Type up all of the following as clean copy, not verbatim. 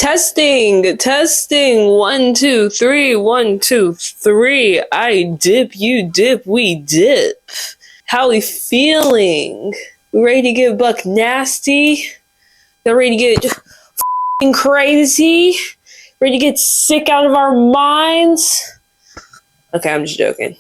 Testing, testing. 1, 2, 3, 1, 2, 3. I dip, you dip, we dip. How we feeling? We ready to get buck nasty? They're ready to get f***ing crazy? Ready to get sick out of our minds? Okay, I'm just joking.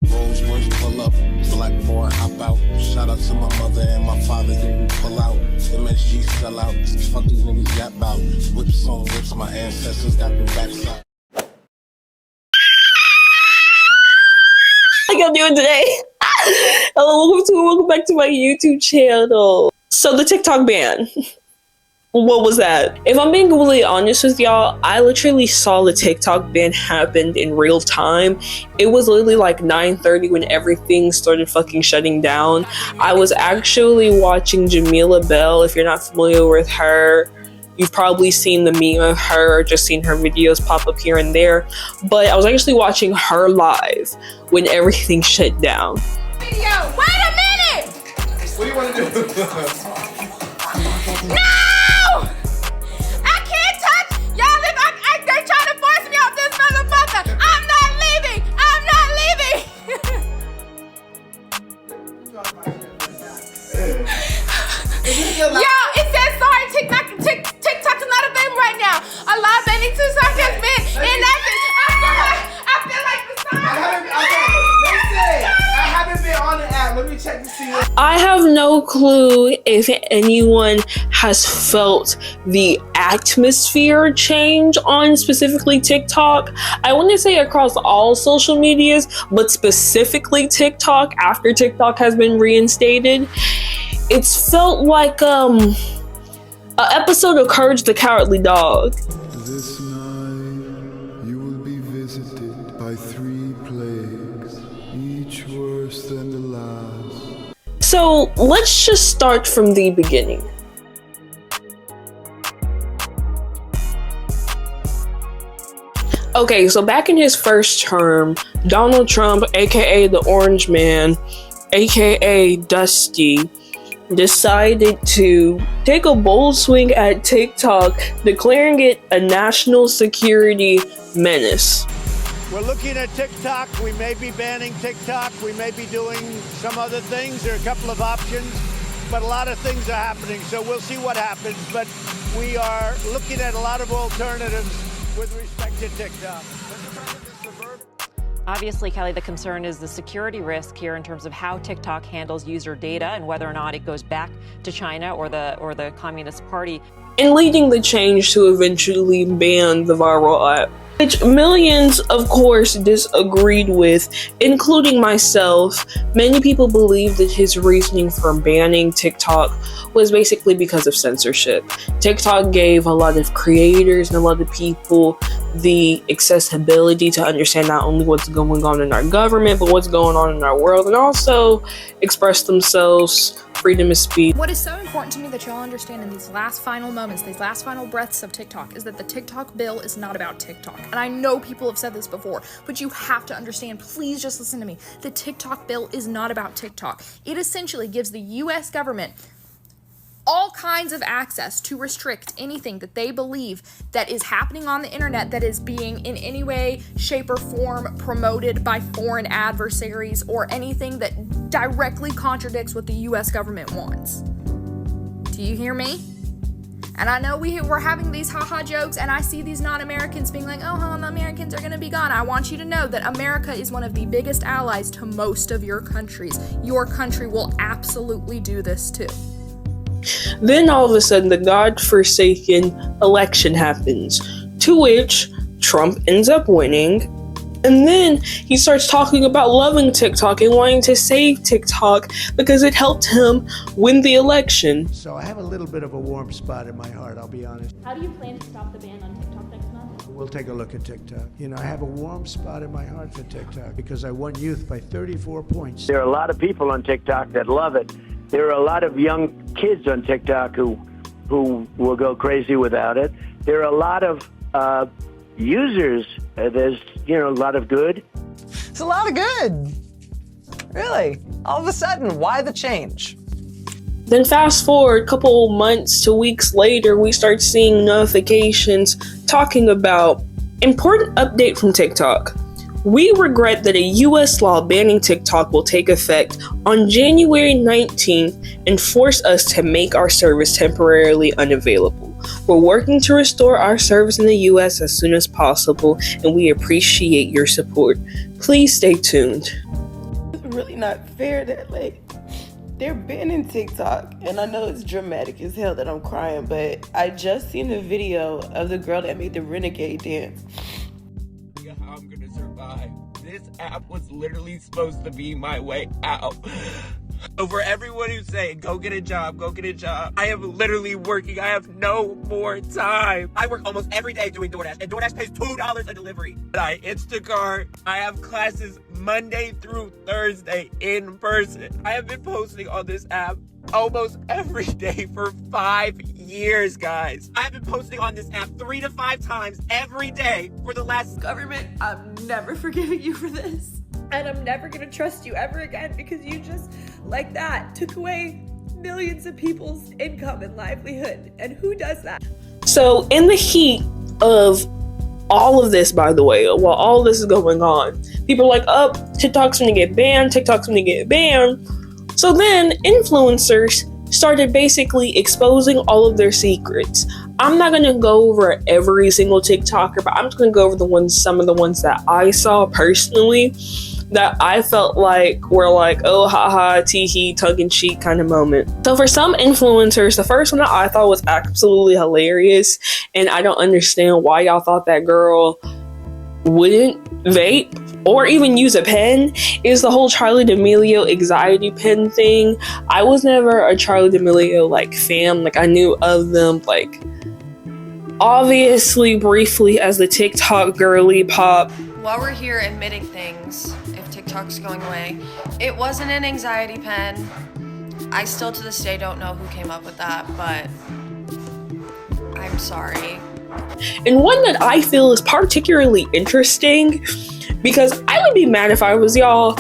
Rolls-Royce pull up, Blackmore hop out. Shout out to my mother and my father, they pull out. MSG sell out, fuck these niggas yap out. Whips on whips, my ancestors got the backside. How y'all doing today? Hello, welcome back to my YouTube channel. So the TikTok ban. What was that? If I'm being completely honest with y'all, I literally saw the TikTok ban happen in real time. It was literally like 9:30 when everything started fucking shutting down. I was actually watching Jamila Bell. If you're not familiar with her, you've probably seen the meme of her or just seen her videos pop up here and there. But I was actually watching her live when everything shut down. Video. Wait a minute! What do you want to do? No! I can't touch y'all. They trying to force me off this motherfucker. I'm not leaving. I'm not leaving. Yo, it says sorry. TikTok is not a thing right now. A lot of banning TikTok has been enacted. I feel like the sign. I haven't been on the app. Let me check to see what. I have no clue if anyone has felt the atmosphere change on specifically TikTok. I wouldn't say across all social medias, but specifically TikTok after TikTok has been reinstated. It's felt like an episode of Courage the Cowardly Dog. This night you will be visited by 3 plagues, each worse than the last. So let's just start from the beginning. Okay, so back in his first term, Donald Trump, aka the Orange Man, aka Dusty, decided to take a bold swing at TikTok, declaring it a national security menace. We're looking at TikTok. We may be banning TikTok. We may be doing some other things. There are a couple of options, but a lot of things are happening. So we'll see what happens. But we are looking at a lot of alternatives with respect to TikTok. Obviously, Kelly, the concern is the security risk here in terms of how TikTok handles user data and whether or not it goes back to China or the Communist Party. And leading the change to eventually ban the viral app, which millions, of course, disagreed with, including myself. Many people believe that his reasoning for banning TikTok was basically because of censorship. TikTok gave a lot of creators and a lot of people the accessibility to understand not only what's going on in our government, but what's going on in our world, and also express themselves. Freedom of speech. What is so important to me that y'all understand in these last final moments, these last final breaths of TikTok, is that the TikTok bill is not about TikTok. And I know people have said this before, but you have to understand, please just listen to me. The TikTok bill is not about TikTok. It essentially gives the US government all kinds of access to restrict anything that they believe that is happening on the internet that is being in any way, shape, or form promoted by foreign adversaries or anything that directly contradicts what the US government wants. Do you hear me? And I know we're having these haha jokes, and I see these non-Americans being like, oh, the Americans are gonna be gone. I want you to know that America is one of the biggest allies to most of your countries. Your country will absolutely do this too. Then all of a sudden, the godforsaken election happens, to which Trump ends up winning. And then he starts talking about loving TikTok and wanting to save TikTok because it helped him win the election. So I have a little bit of a warm spot in my heart, I'll be honest. How do you plan to stop the ban on TikTok next month? We'll take a look at TikTok. You know, I have a warm spot in my heart for TikTok because I won youth by 34 points. There are a lot of people on TikTok that love it. There are a lot of young kids on TikTok who will go crazy without it. There are a lot of users. There's, a lot of good. It's a lot of good. Really? All of a sudden, why the change? Then fast forward a couple months to weeks later, we start seeing notifications talking about important update from TikTok. We regret that a US law banning TikTok will take effect on January 19th and force us to make our service temporarily unavailable. We're working to restore our service in the US as soon as possible, and we appreciate your support. Please stay tuned. It's really not fair that, like, they're banning TikTok, and I know it's dramatic as hell that I'm crying, but I just seen a video of the girl that made the Renegade dance. How I'm gonna survive. This app was literally supposed to be my way out. For everyone who's saying, go get a job, I am literally working. I have no more time. I work almost every day doing DoorDash, and DoorDash pays $2 a delivery. I Instacart. I have classes Monday through Thursday in person. I have been posting on this app almost every day for 5 years, guys. I've been posting on this app 3 to 5 times every day for the last... Government, I'm never forgiving you for this. And I'm never gonna trust you ever again because you just, like that, took away millions of people's income and livelihood. And who does that? So in the heat of all of this, by the way, while all this is going on, people are like, oh, TikTok's gonna get banned. So then influencers started basically exposing all of their secrets. I'm not gonna go over every single TikToker, but I'm just gonna go over some of the ones that I saw personally that I felt like were like, oh, haha, tee-hee, tongue-in-cheek kind of moment. So for some influencers, the first one that I thought was absolutely hilarious, and I don't understand why y'all thought that girl wouldn't vape or even use a pen, is the whole Charli D'Amelio anxiety pen thing. I was never a Charli D'Amelio like fan. Like, I knew of them like obviously briefly as the TikTok girly pop. While we're here admitting things, if TikTok's going away, it wasn't an anxiety pen. I still to this day don't know who came up with that, but I'm sorry. And one that I feel is particularly interesting, because I would be mad if I was y'all,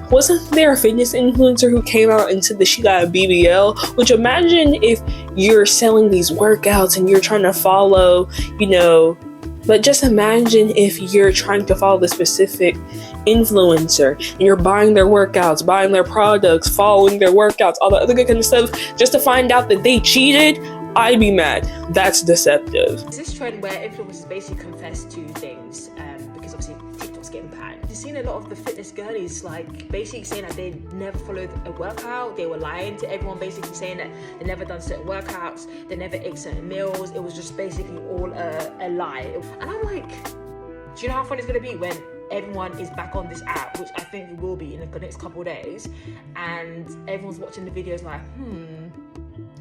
wasn't there a fitness influencer who came out and said that she got a BBL? Which, imagine if you're selling these workouts and you're trying to follow, but just imagine if you're trying to follow the specific influencer and you're buying their workouts, buying their products, following their workouts, all the other good kind of stuff, just to find out that they cheated. I'd be mad. That's deceptive. There's this trend where influencers basically confess to things because obviously TikTok's getting banned. You've seen a lot of the fitness girlies like basically saying that they never followed a workout. They were lying to everyone, basically saying that they never done certain workouts, they never ate certain meals. It was just basically all a lie. And I'm like, do you know how fun it's gonna be when everyone is back on this app, which I think it will be in the next couple of days, and everyone's watching the videos like,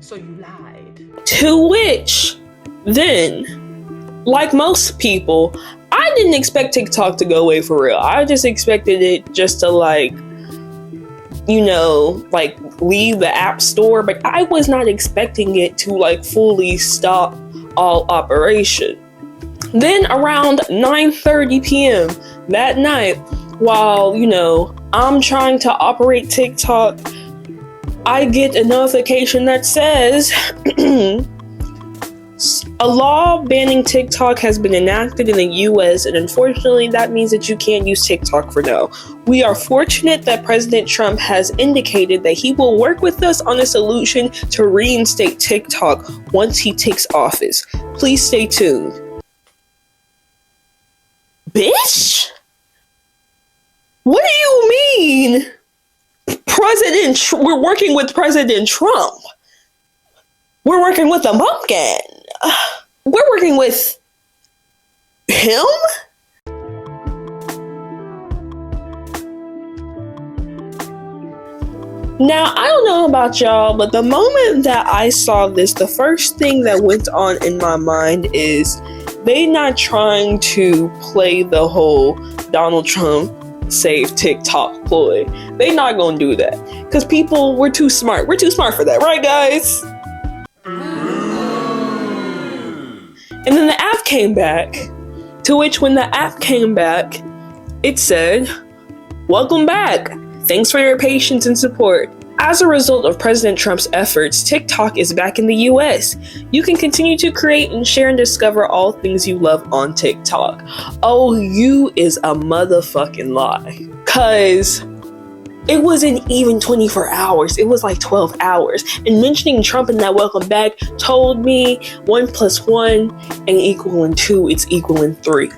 so you lied. To which, then, like most people, I didn't expect TikTok to go away for real. I just expected it just to leave the app store, but I was not expecting it to fully stop all operation. Then around 9:30 p.m. that night, while, I'm trying to operate TikTok, I get a notification that says a law banning TikTok has been enacted in the US, and unfortunately that means that you can't use TikTok for now. We are fortunate that President Trump has indicated that he will work with us on a solution to reinstate TikTok once he takes office. Please stay tuned. Bitch? What do you mean? We're working with President Trump. We're working with a pumpkin. We're working with him? Now, I don't know about y'all, but the moment that I saw this, the first thing that went on in my mind is they not trying to play the whole Donald Trump save TikTok ploy. They not gonna do that. Because people, we're too smart. We're too smart for that, right, guys? And then the app came back. To which, when the app came back, it said, "Welcome back. Thanks for your patience and support. As a result of President Trump's efforts, TikTok is back in the US. You can continue to create and share and discover all things you love on TikTok. Oh, you is a motherfucking lie. Cause it wasn't even 24 hours, it was like 12 hours. And mentioning Trump in that welcome back told me 1 + 1 ain't equaling 2, it's equaling 3.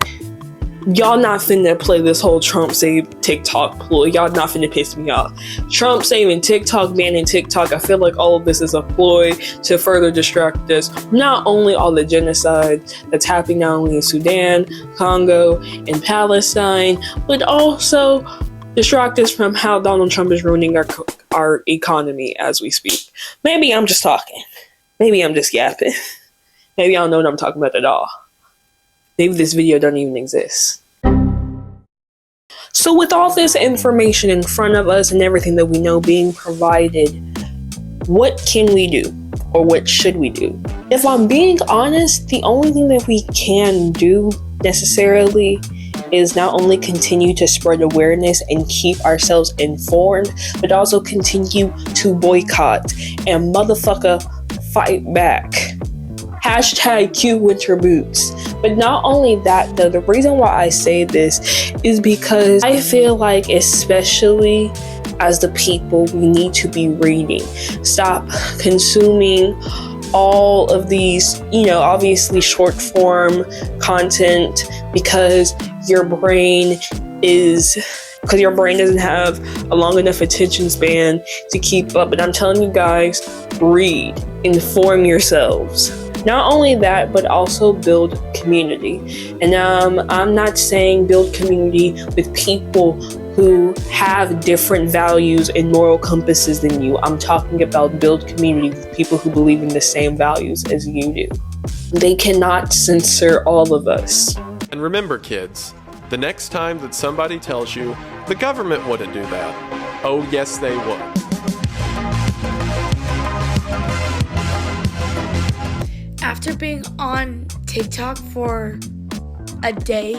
Y'all not finna play this whole Trump save TikTok ploy. Y'all not finna piss me off. Trump saving TikTok, banning TikTok. I feel like all of this is a ploy to further distract us. Not only all the genocide that's happening not only in Sudan, Congo, and Palestine, but also distract us from how Donald Trump is ruining our economy as we speak. Maybe I'm just talking. Maybe I'm just yapping. Maybe I don't know what I'm talking about at all. Maybe this video doesn't even exist. So with all this information in front of us and everything that we know being provided, what can we do? Or what should we do? If I'm being honest, the only thing that we can do necessarily is not only continue to spread awareness and keep ourselves informed, but also continue to boycott and motherfucker fight back. Hashtag Q winter boots. But not only that though, the reason why I say this is because I feel like, especially as the people, we need to be reading. Stop consuming all of these, obviously short form content because your brain doesn't have a long enough attention span to keep up. But I'm telling you guys, read, inform yourselves. Not only that, but also build community. And I'm not saying build community with people who have different values and moral compasses than you. I'm talking about build community with people who believe in the same values as you do. They cannot censor all of us. And remember, kids, the next time that somebody tells you the government wouldn't do that, oh yes they would. After being on TikTok for a day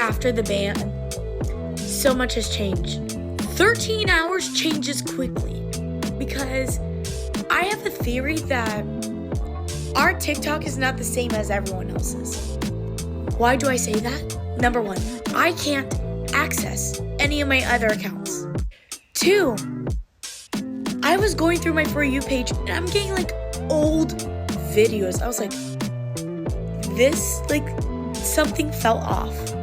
after the ban, so much has changed. 13 hours changes quickly because I have a theory that our TikTok is not the same as everyone else's. Why do I say that? Number one, I can't access any of my other accounts. 2, I was going through my For You page and I'm getting like old videos. I was like, something fell off.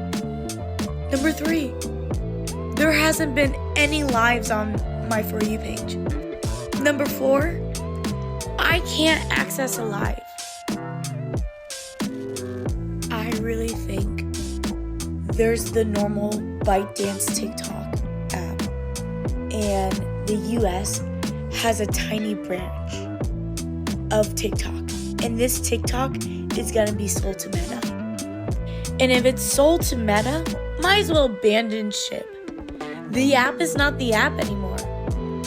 Number 3, there hasn't been any lives on my For You page. Number 4, I can't access a live. I really think there's the normal ByteDance TikTok app, and the US has a tiny branch of TikTok. And this TikTok is gonna be sold to Meta. And if it's sold to Meta, might as well abandon ship. The app is not the app anymore.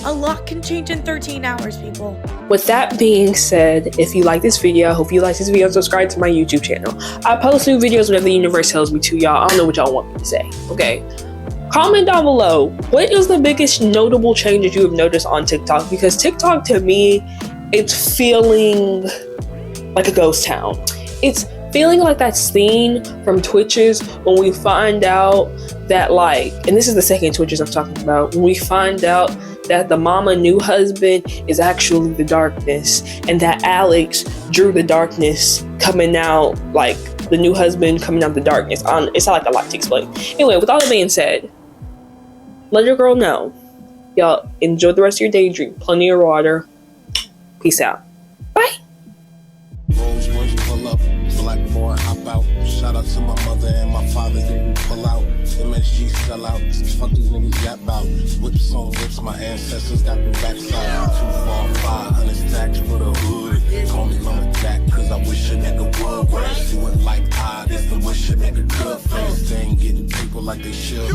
A lot can change in 13 hours, people. With that being said, if you like this video, I hope you like this video and subscribe to my YouTube channel. I post new videos whenever the universe tells me to, y'all. I don't know what y'all want me to say, okay? Comment down below, what is the biggest notable change that you have noticed on TikTok? Because TikTok, to me, it's feeling like a ghost town. It's feeling like that scene from Twitches when we find out that, and this is the second Twitches I'm talking about, when we find out that the mama new husband is actually the darkness, and that Alex drew the darkness coming out, like the new husband coming out of the darkness. It's not like a lot to explain. Anyway, with all that being said, let your girl know. Y'all enjoy the rest of your day, drink plenty of water. Peace out. Bye. Rolls Royce pull up, black boy hop out. Shout out to my mother and my father didn't pull out. MSG sell out, fuck these niggas yap out. Whips on whips, my ancestors got the backside. 2 4 500 stacks for the hood. Call me lumberjack, cause I wish a nigga would. Whereas you would like this the wish a nigga could. Face they ain't getting people like they should.